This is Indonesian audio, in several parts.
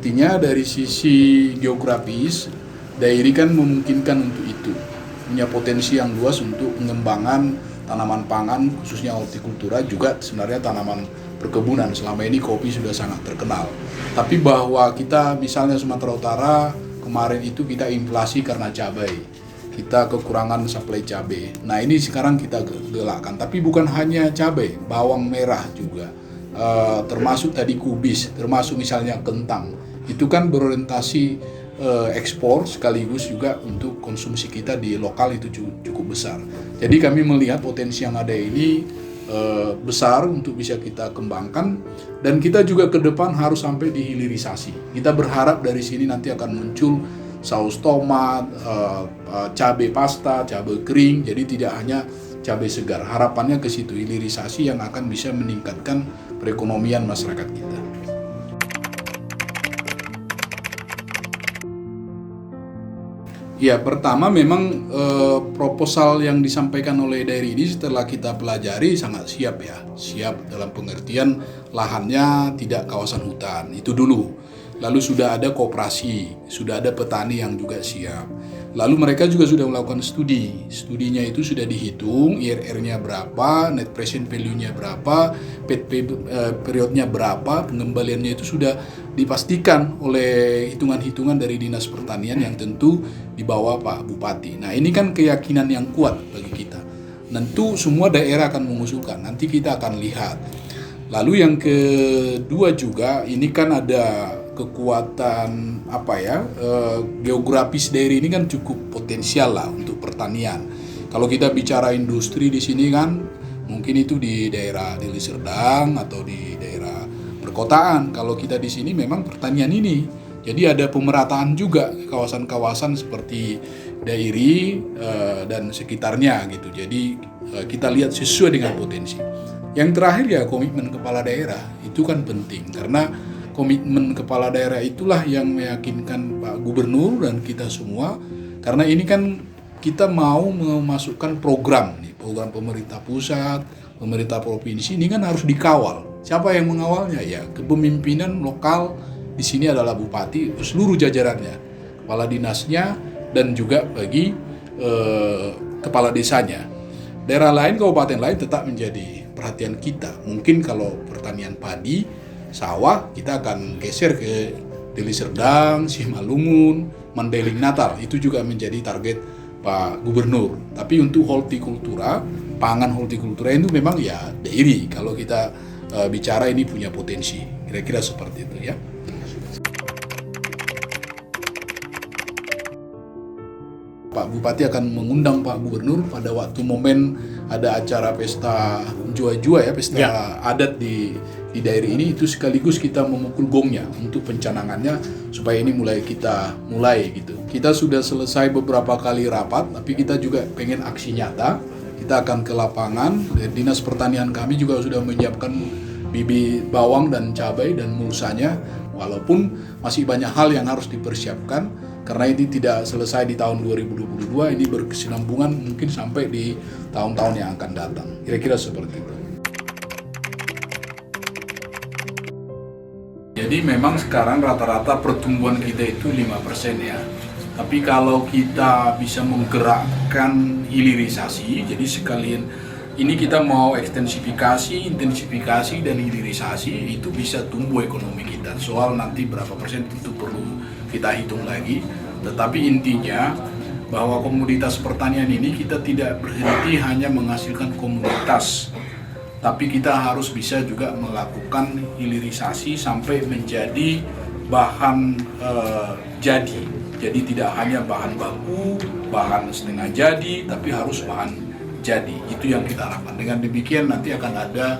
Artinya dari sisi geografis, daerah kan memungkinkan untuk itu, punya potensi yang luas untuk pengembangan tanaman pangan, khususnya hortikultura, juga sebenarnya tanaman perkebunan. Selama ini kopi sudah sangat terkenal. Tapi bahwa kita misalnya Sumatera Utara, kemarin itu kita inflasi karena cabai. Kita kekurangan suplai cabai. Nah ini sekarang kita gelakkan. Tapi bukan hanya cabai, bawang merah juga. Termasuk tadi kubis, termasuk misalnya kentang. Itu kan berorientasi ekspor sekaligus juga untuk konsumsi kita di lokal itu cukup besar. Jadi kami melihat potensi yang ada ini besar untuk bisa kita kembangkan, dan kita juga ke depan harus sampai di hilirisasi. Kita berharap dari sini nanti akan muncul saus tomat, cabai pasta, cabai kering, jadi tidak hanya cabai segar. Harapannya ke situ, hilirisasi yang akan bisa meningkatkan perekonomian masyarakat kita. Ya, pertama memang proposal yang disampaikan oleh daerah ini setelah kita pelajari sangat siap ya. Siap dalam pengertian lahannya tidak kawasan hutan, itu dulu. Lalu sudah ada koperasi, sudah ada petani yang juga siap. Lalu mereka juga sudah melakukan studi. Studinya itu sudah dihitung, IRR-nya berapa, net present value-nya berapa, periodnya berapa, pengembaliannya itu sudah dipastikan oleh hitungan-hitungan dari Dinas Pertanian yang tentu dibawa Pak Bupati. Nah ini kan keyakinan yang kuat bagi kita. Tentu semua daerah akan mengusulkan, nanti kita akan lihat. Lalu yang kedua juga, ini kan ada kekuatan geografis daerah ini kan cukup potensial lah untuk pertanian. Kalau kita bicara industri di sini kan mungkin itu di daerah Deli Serdang atau di daerah perkotaan. Kalau kita di sini memang pertanian ini, jadi ada pemerataan juga kawasan-kawasan seperti Dairi dan sekitarnya gitu. Jadi kita lihat sesuai dengan potensi. Yang terakhir ya komitmen kepala daerah itu kan penting, karena komitmen kepala daerah itulah yang meyakinkan Pak Gubernur dan kita semua, karena ini kan kita mau memasukkan program pemerintah pusat, pemerintah provinsi, ini kan harus dikawal. Siapa yang mengawalnya? Ya kepemimpinan lokal di sini adalah bupati, seluruh jajarannya, kepala dinasnya, dan juga bagi kepala desanya. Daerah lain, kabupaten lain tetap menjadi perhatian kita. Mungkin kalau pertanian padi, sawah, kita akan geser ke Deli Serdang, Simalungun, Mandailing, Natal. Itu juga menjadi target Pak Gubernur. Tapi untuk hortikultura, pangan hortikultura itu memang ya dairi. Kalau kita bicara ini punya potensi. Kira-kira seperti itu ya. Pak Bupati akan mengundang Pak Gubernur pada waktu momen ada acara pesta jua-jua ya, pesta adat di daerah ini, itu sekaligus kita memukul gongnya untuk pencanangannya supaya ini kita mulai gitu. Kita sudah selesai beberapa kali rapat, tapi kita juga pengen aksi nyata. Kita akan ke lapangan, Dinas Pertanian kami juga sudah menyiapkan bibit bawang dan cabai dan mulsanya, walaupun masih banyak hal yang harus dipersiapkan. Karena ini tidak selesai di tahun 2022, ini berkesinambungan mungkin sampai di tahun-tahun yang akan datang. Kira-kira seperti itu. Jadi memang sekarang rata-rata pertumbuhan kita itu 5% ya. Tapi kalau kita bisa menggerakkan hilirisasi, jadi sekalian ini kita mau ekstensifikasi, intensifikasi, dan hilirisasi, itu bisa tumbuh ekonomi kita. Soal nanti berapa persen itu perlu kita hitung lagi, tetapi intinya bahwa komoditas pertanian ini kita tidak berhenti hanya menghasilkan komoditas, tapi kita harus bisa juga melakukan hilirisasi sampai menjadi bahan jadi. Jadi tidak hanya bahan baku, bahan setengah jadi, tapi harus bahan jadi. Itu yang kita harapkan. Dengan demikian nanti akan ada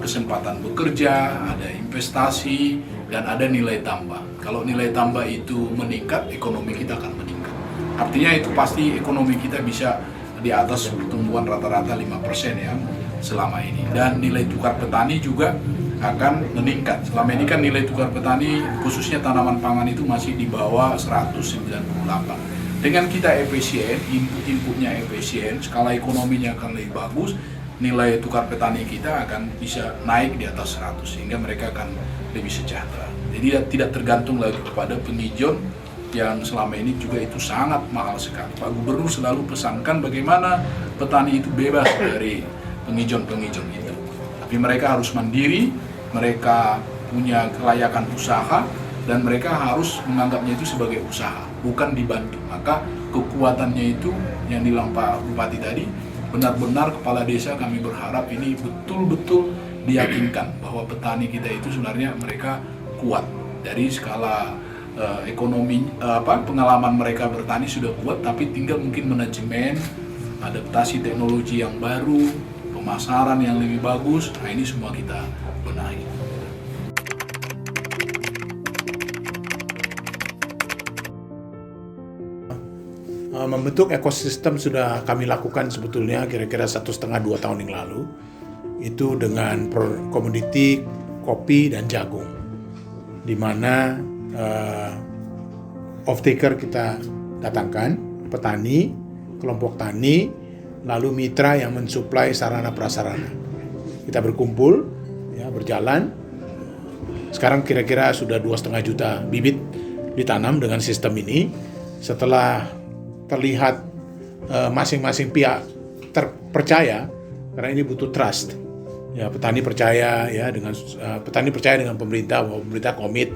kesempatan bekerja, ada investasi, dan ada nilai tambah. Kalau nilai tambah itu meningkat, ekonomi kita akan meningkat. Artinya itu pasti ekonomi kita bisa di atas pertumbuhan rata-rata 5% ya selama ini. Dan nilai tukar petani juga akan meningkat. Selama ini kan nilai tukar petani khususnya tanaman pangan itu masih di bawah 198. Dengan kita efisien, inputnya efisien, skala ekonominya akan lebih bagus, nilai tukar petani kita akan bisa naik di atas 100 sehingga mereka akan lebih sejahtera. Jadi tidak tergantung lagi kepada penghijauan yang selama ini juga itu sangat mahal sekali. Pak Gubernur selalu pesankan bagaimana petani itu bebas dari penghijauan itu. Tapi mereka harus mandiri, mereka punya kelayakan usaha, dan mereka harus menganggapnya itu sebagai usaha, bukan dibantu. Maka kekuatannya itu yang bilang Pak Bupati tadi, benar-benar kepala desa kami berharap ini betul-betul diyakinkan bahwa petani kita itu sebenarnya mereka kuat. Dari skala ekonomi, pengalaman mereka bertani sudah kuat, tapi tinggal mungkin manajemen, adaptasi teknologi yang baru, pemasaran yang lebih bagus. Nah, ini semua kita benahi. Membentuk ekosistem sudah kami lakukan sebetulnya kira-kira 1,5-2 tahun yang lalu, itu dengan komoditi kopi dan jagung, di mana off-taker kita datangkan, petani, kelompok tani, lalu mitra yang mensuplai sarana prasarana. Kita berkumpul, ya, berjalan. Sekarang kira-kira sudah 2,5 juta bibit ditanam dengan sistem ini. Setelah terlihat masing-masing pihak terpercaya, karena ini butuh trust. Ya, petani percaya dengan pemerintah, bahwa pemerintah komit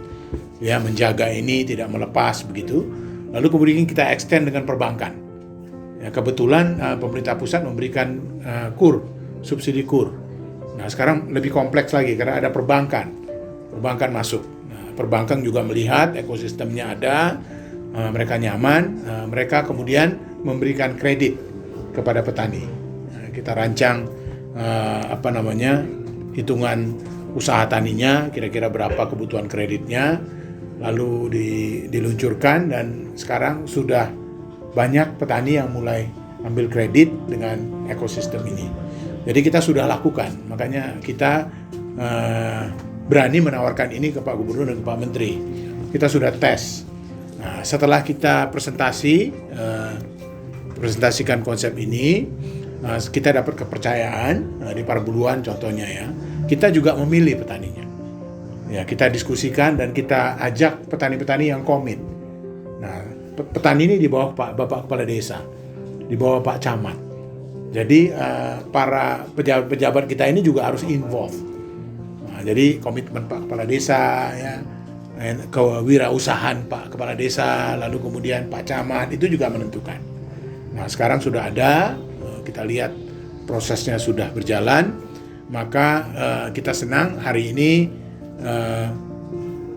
ya menjaga ini, tidak melepas begitu. Lalu kemudian kita extend dengan perbankan. Ya, kebetulan pemerintah pusat memberikan subsidi KUR. Nah, sekarang lebih kompleks lagi karena ada perbankan masuk. Nah, perbankan juga melihat ekosistemnya ada, mereka nyaman, mereka kemudian memberikan kredit kepada petani. Nah, kita rancang hitungan usaha taninya, kira-kira berapa kebutuhan kreditnya, lalu diluncurkan, dan sekarang sudah banyak petani yang mulai ambil kredit dengan ekosistem ini. Jadi kita sudah lakukan, makanya kita berani menawarkan ini ke Pak Gubernur dan ke Pak Menteri. Kita sudah tes. Nah, setelah kita presentasikan konsep ini, kita dapat kepercayaan di Parbuluan contohnya ya. Kita juga memilih petaninya. Ya, kita diskusikan dan kita ajak petani-petani yang komit. Nah, petani ini di bawah Bapak Kepala Desa, di bawah Pak Camat. Jadi para pejabat kita ini juga harus involve. Nah, jadi komitmen Pak Kepala Desa, ya, kewirausahaan Pak Kepala Desa, lalu kemudian Pak Camat itu juga menentukan. Nah, sekarang sudah ada, kita lihat prosesnya sudah berjalan, maka kita senang hari ini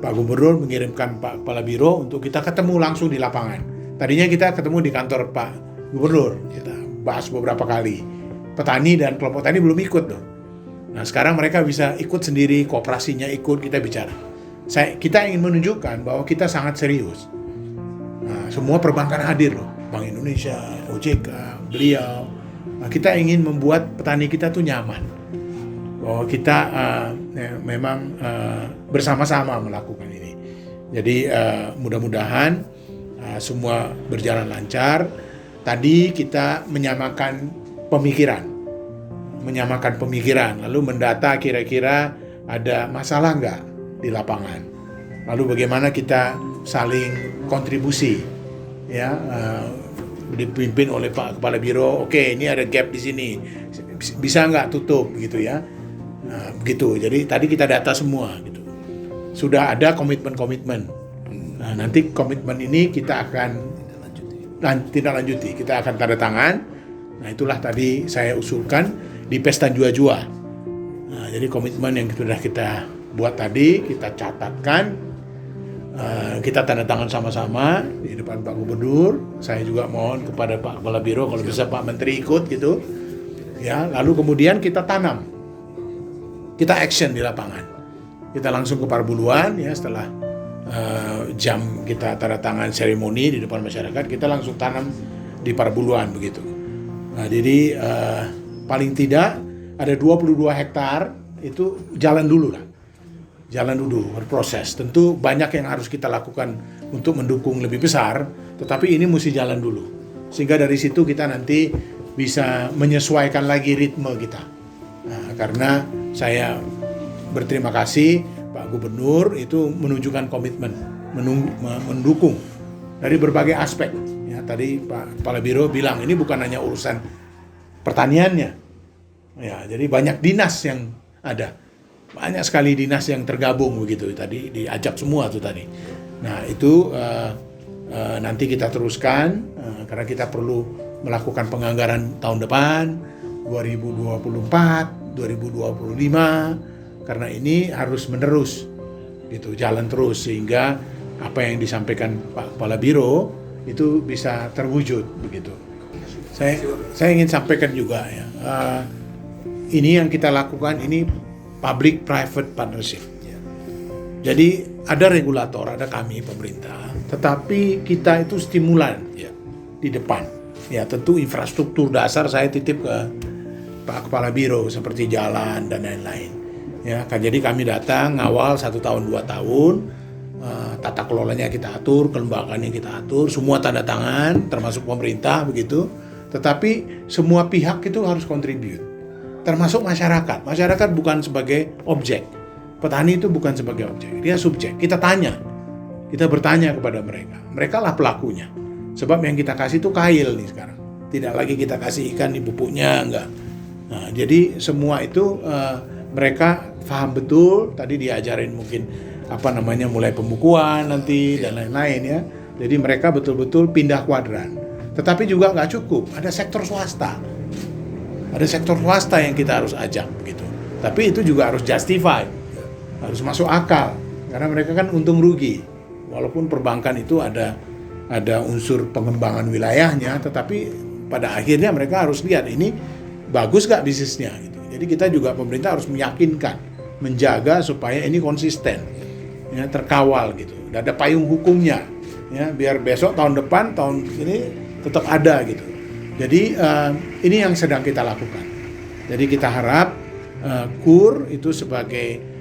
Pak Gubernur mengirimkan Pak Kepala Biro untuk kita ketemu langsung di lapangan. Tadinya kita ketemu di kantor Pak Gubernur, kita bahas beberapa kali. Petani dan kelompok tani belum ikut loh. Nah, sekarang mereka bisa ikut sendiri, kooperasinya ikut, kita bicara. Kita ingin menunjukkan bahwa kita sangat serius. Nah, semua perbankan hadir loh, Bank Indonesia, OJK, beliau. Nah, kita ingin membuat petani kita tuh nyaman, bahwa kita memang bersama-sama melakukan ini. Jadi mudah-mudahan semua berjalan lancar. Tadi kita menyamakan pemikiran, lalu mendata kira-kira ada masalah nggak di lapangan. Lalu bagaimana kita saling kontribusi, ya, dipimpin oleh Pak Kepala Biro. Oke, ini ada gap di sini, bisa nggak tutup gitu ya. Nah, begitu. Jadi tadi kita data semua gitu. Sudah ada komitmen. Nah, nanti komitmen ini kita akan tindak lanjuti. Kita akan tanda tangan. Nah, itulah tadi saya usulkan di Pesta Jua-Jua. Nah, jadi komitmen yang sudah kita buat tadi, kita catatkan, kita tanda tangan sama-sama di depan Pak Gubernur. Saya juga mohon kepada Pak Kepala Biro kalau bisa Pak Menteri ikut gitu. Ya, lalu kemudian kita tanam. Kita action di lapangan. Kita langsung ke Parbuluan ya, setelah jam kita tanda tangan seremoni di depan masyarakat, kita langsung tanam di Parbuluan begitu. Nah, jadi paling tidak ada 22 hektar itu jalan dulu berproses. Tentu banyak yang harus kita lakukan untuk mendukung lebih besar, tetapi ini mesti jalan dulu. Sehingga dari situ kita nanti bisa menyesuaikan lagi ritme kita. Nah, karena saya berterima kasih Pak Gubernur itu menunjukkan komitmen, mendukung dari berbagai aspek. Ya, tadi Pak Kepala Biro bilang ini bukan hanya urusan pertaniannya. Ya, jadi banyak dinas yang ada. Banyak sekali dinas yang tergabung begitu. Tadi diajak semua tuh tadi. Nah, itu nanti kita teruskan karena kita perlu melakukan penganggaran tahun depan 2024, 2025 karena ini harus menerus gitu, jalan terus sehingga apa yang disampaikan Pak Kepala Biro itu bisa terwujud begitu. Saya ingin sampaikan juga ya, ini yang kita lakukan ini public private partnership. Jadi ada regulator, ada kami pemerintah, tetapi kita itu stimulan di depan. Ya tentu infrastruktur dasar saya titip ke Pak Kepala Biro seperti jalan dan lain-lain. Ya, jadi kami datang awal 1 tahun 2 tahun, tata kelolanya kita atur, kelembagaannya kita atur, semua tanda tangan, termasuk pemerintah begitu. Tetapi semua pihak itu harus contribute, termasuk masyarakat. Masyarakat bukan sebagai objek. Petani itu bukan sebagai objek, dia subjek. Kita bertanya kepada mereka. Mereka lah pelakunya. Sebab yang kita kasih itu kail nih sekarang. Tidak lagi kita kasih ikan di pupuknya, enggak. Nah, jadi semua itu mereka paham betul. Tadi diajarin mungkin mulai pembukuan nanti dan lain-lain ya. Jadi mereka betul-betul pindah kuadran. Tetapi juga nggak cukup. Ada sektor swasta. Ada sektor swasta yang kita harus ajak begitu. Tapi itu juga harus justify. Harus masuk akal karena mereka kan untung rugi walaupun perbankan itu ada unsur pengembangan wilayahnya, tetapi pada akhirnya mereka harus lihat ini bagus gak bisnisnya gitu. Jadi kita juga pemerintah harus meyakinkan, menjaga supaya ini konsisten ya, terkawal gitu, ada payung hukumnya ya, biar besok tahun depan tahun ini tetap ada gitu. Jadi ini yang sedang kita lakukan. Jadi kita harap KUR itu sebagai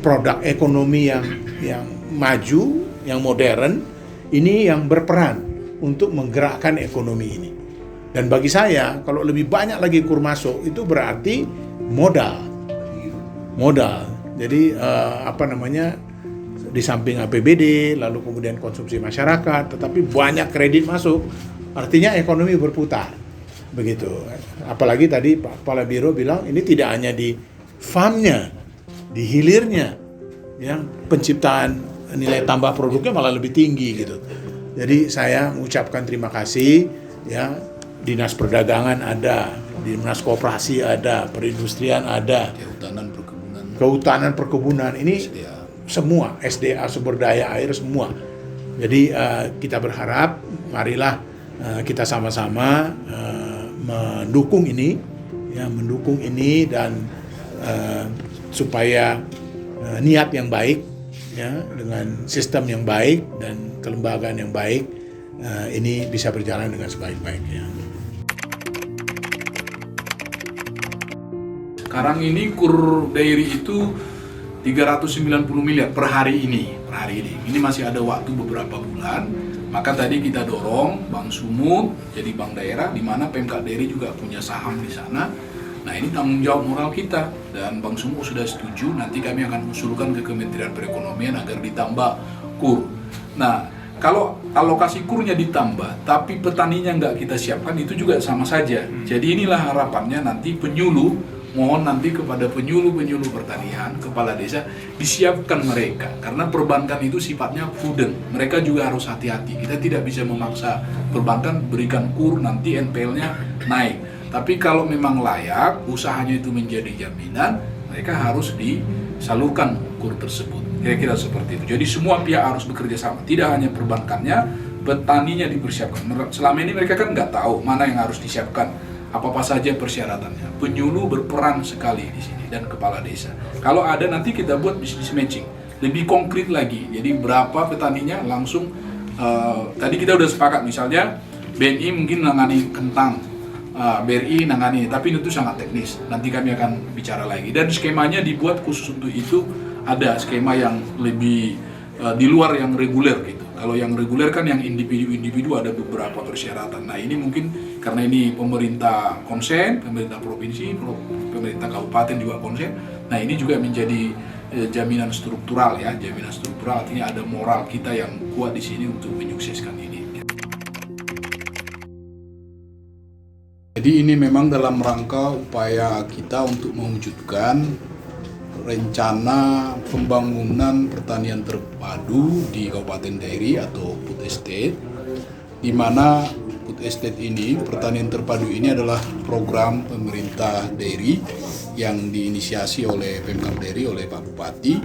produk ekonomi yang maju, yang modern, ini yang berperan untuk menggerakkan ekonomi ini. Dan bagi saya, kalau lebih banyak lagi KUR masuk, itu berarti modal. Jadi di samping APBD, lalu kemudian konsumsi masyarakat, tetapi banyak kredit masuk, artinya ekonomi berputar. Begitu. Apalagi tadi Pak Kepala Biro bilang ini tidak hanya di farmnya, di hilirnya yang penciptaan nilai tambah produknya malah lebih tinggi gitu. Jadi saya mengucapkan terima kasih ya, Dinas Perdagangan ada, Dinas Koperasi ada, Perindustrian ada, Kehutanan Perkebunan ini SDA. Semua SDA, sumber daya air semua. Jadi kita berharap marilah kita sama-sama mendukung ini dan supaya niat yang baik ya, dengan sistem yang baik dan kelembagaan yang baik ini bisa berjalan dengan sebaik-baiknya. Sekarang ini KUR Dairy itu 390 miliar per hari ini. Ini masih ada waktu beberapa bulan. Maka tadi kita dorong Bank Sumut jadi bank daerah, di mana Pemkab Dairy juga punya saham di sana. Nah, ini tanggung jawab moral kita, dan Bank Sumut sudah setuju, nanti kami akan usulkan ke Kementerian Perekonomian agar ditambah KUR. Nah, kalau alokasi KUR-nya ditambah, tapi petaninya nggak kita siapkan, itu juga sama saja. Jadi inilah harapannya nanti mohon nanti kepada penyuluh pertanian, kepala desa, disiapkan mereka. Karena perbankan itu sifatnya prudent, mereka juga harus hati-hati. Kita tidak bisa memaksa perbankan berikan KUR, nanti NPL-nya naik. Tapi kalau memang layak, usahanya itu menjadi jaminan, mereka harus disalurkan KUR tersebut. Kira-kira seperti itu. Jadi semua pihak harus bekerja sama. Tidak hanya perbankannya, petaninya dipersiapkan. Selama ini mereka kan nggak tahu mana yang harus disiapkan, apa-apa saja persyaratannya. Penyuluh berperan sekali di sini, dan kepala desa. Kalau ada nanti kita buat business matching. Lebih konkret lagi. Jadi berapa petaninya langsung, tadi kita udah sepakat misalnya, BNI mungkin nangani kentang, BRI nangani, tapi itu sangat teknis. Nanti kami akan bicara lagi. Dan skemanya dibuat khusus untuk itu. Ada skema yang lebih di luar yang reguler gitu. Kalau yang reguler kan yang individu ada beberapa persyaratan. Nah, ini mungkin karena ini pemerintah konsen, pemerintah provinsi, pemerintah kabupaten juga konsen. Nah, ini juga menjadi jaminan struktural ya. Jaminan struktural artinya ada moral kita yang kuat di sini untuk menyukseskan ini. Jadi ini memang dalam rangka upaya kita untuk mewujudkan rencana pembangunan pertanian terpadu di Kabupaten Dairi atau Food Estate, di mana Food Estate ini, pertanian terpadu ini adalah program pemerintah Dairi yang diinisiasi oleh Pemkab Dairi, oleh Pak Bupati,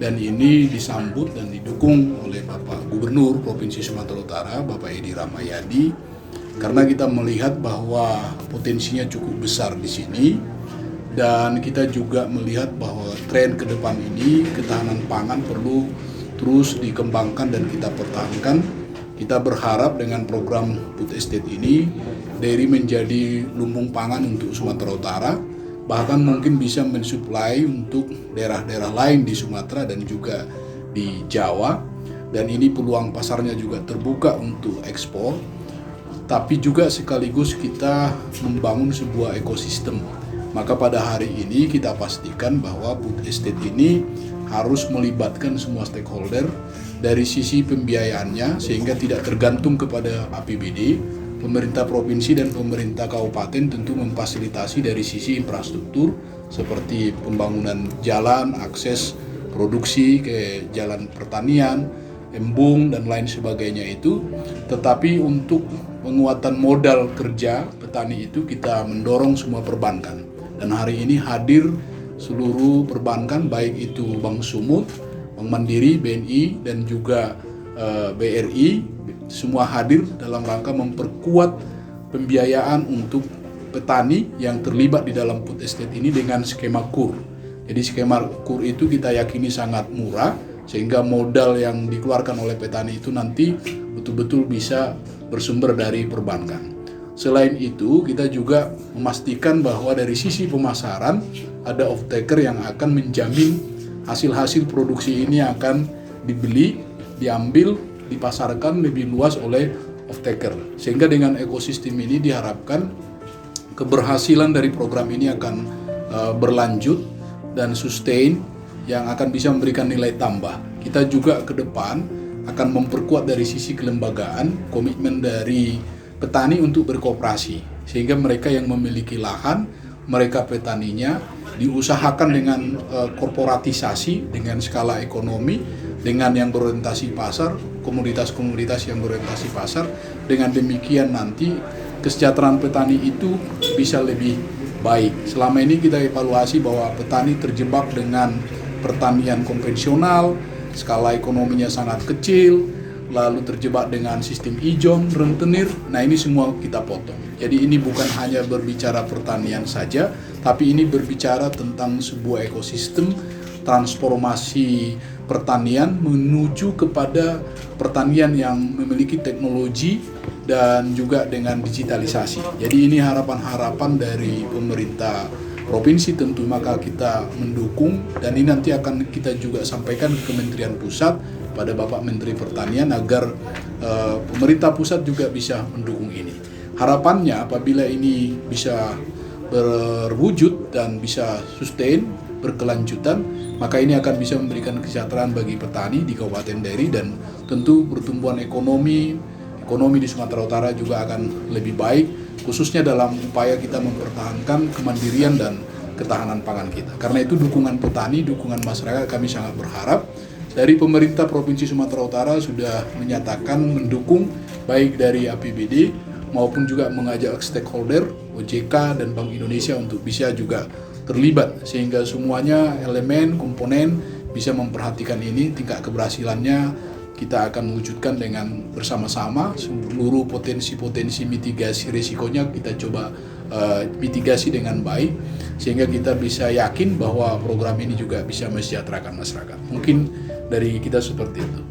dan ini disambut dan didukung oleh Bapak Gubernur Provinsi Sumatera Utara, Bapak Edi Rahmayadi, karena kita melihat bahwa potensinya cukup besar di sini. Dan kita juga melihat bahwa tren ke depan ini ketahanan pangan perlu terus dikembangkan dan kita pertahankan. Kita berharap dengan program Food Estate ini Dairi menjadi lumbung pangan untuk Sumatera Utara, bahkan mungkin bisa mensuplai untuk daerah-daerah lain di Sumatera dan juga di Jawa. Dan ini peluang pasarnya juga terbuka untuk ekspor, tapi juga sekaligus kita membangun sebuah ekosistem. Maka pada hari ini kita pastikan bahwa Food Estate ini harus melibatkan semua stakeholder dari sisi pembiayaannya sehingga tidak tergantung kepada APBD. Pemerintah provinsi dan pemerintah kabupaten tentu memfasilitasi dari sisi infrastruktur seperti pembangunan jalan, akses produksi ke jalan pertanian, embung dan lain sebagainya itu. Tetapi untuk penguatan modal kerja petani itu kita mendorong semua perbankan. Dan hari ini hadir seluruh perbankan, baik itu Bank Sumut, Bank Mandiri, BNI, dan juga BRI, semua hadir dalam rangka memperkuat pembiayaan untuk petani yang terlibat di dalam Food Estate ini dengan skema KUR. Jadi skema KUR itu kita yakini sangat murah, sehingga modal yang dikeluarkan oleh petani itu nanti betul-betul bisa bersumber dari perbankan. Selain itu, kita juga memastikan bahwa dari sisi pemasaran ada off-taker yang akan menjamin hasil-hasil produksi ini akan dibeli, diambil, dipasarkan lebih luas oleh off-taker. Sehingga dengan ekosistem ini diharapkan keberhasilan dari program ini akan berlanjut dan sustain yang akan bisa memberikan nilai tambah. Kita juga ke depan akan memperkuat dari sisi kelembagaan, komitmen dari petani untuk berkooperasi, sehingga mereka yang memiliki lahan, mereka petaninya diusahakan dengan korporatisasi, dengan skala ekonomi, dengan yang berorientasi pasar, komoditas-komoditas yang berorientasi pasar. Dengan demikian nanti kesejahteraan petani itu bisa lebih baik. Selama ini kita evaluasi bahwa petani terjebak dengan pertanian konvensional, skala ekonominya sangat kecil, lalu terjebak dengan sistem ijon, rentenir. Nah, ini semua kita potong. Jadi ini bukan hanya berbicara pertanian saja, tapi ini berbicara tentang sebuah ekosistem transformasi pertanian menuju kepada pertanian yang memiliki teknologi dan juga dengan digitalisasi. Jadi ini harapan-harapan dari pemerintah provinsi tentu, maka kita mendukung, dan ini nanti akan kita juga sampaikan ke Kementerian Pusat pada Bapak Menteri Pertanian agar pemerintah pusat juga bisa mendukung ini. Harapannya apabila ini bisa berwujud dan bisa sustain, berkelanjutan, maka ini akan bisa memberikan kesejahteraan bagi petani di Kabupaten Dairi, dan tentu pertumbuhan ekonomi di Sumatera Utara juga akan lebih baik, khususnya dalam upaya kita mempertahankan kemandirian dan ketahanan pangan kita. Karena itu dukungan petani, dukungan masyarakat kami sangat berharap. Dari pemerintah Provinsi Sumatera Utara sudah menyatakan mendukung baik dari APBD maupun juga mengajak stakeholder, OJK dan Bank Indonesia untuk bisa juga terlibat, sehingga semuanya elemen, komponen bisa memperhatikan ini. Tingkat keberhasilannya kita akan wujudkan dengan bersama-sama. Seluruh potensi-potensi mitigasi risikonya kita coba mitigasi dengan baik, sehingga kita bisa yakin bahwa program ini juga bisa mesejahterakan masyarakat. Mungkin dari kita seperti itu.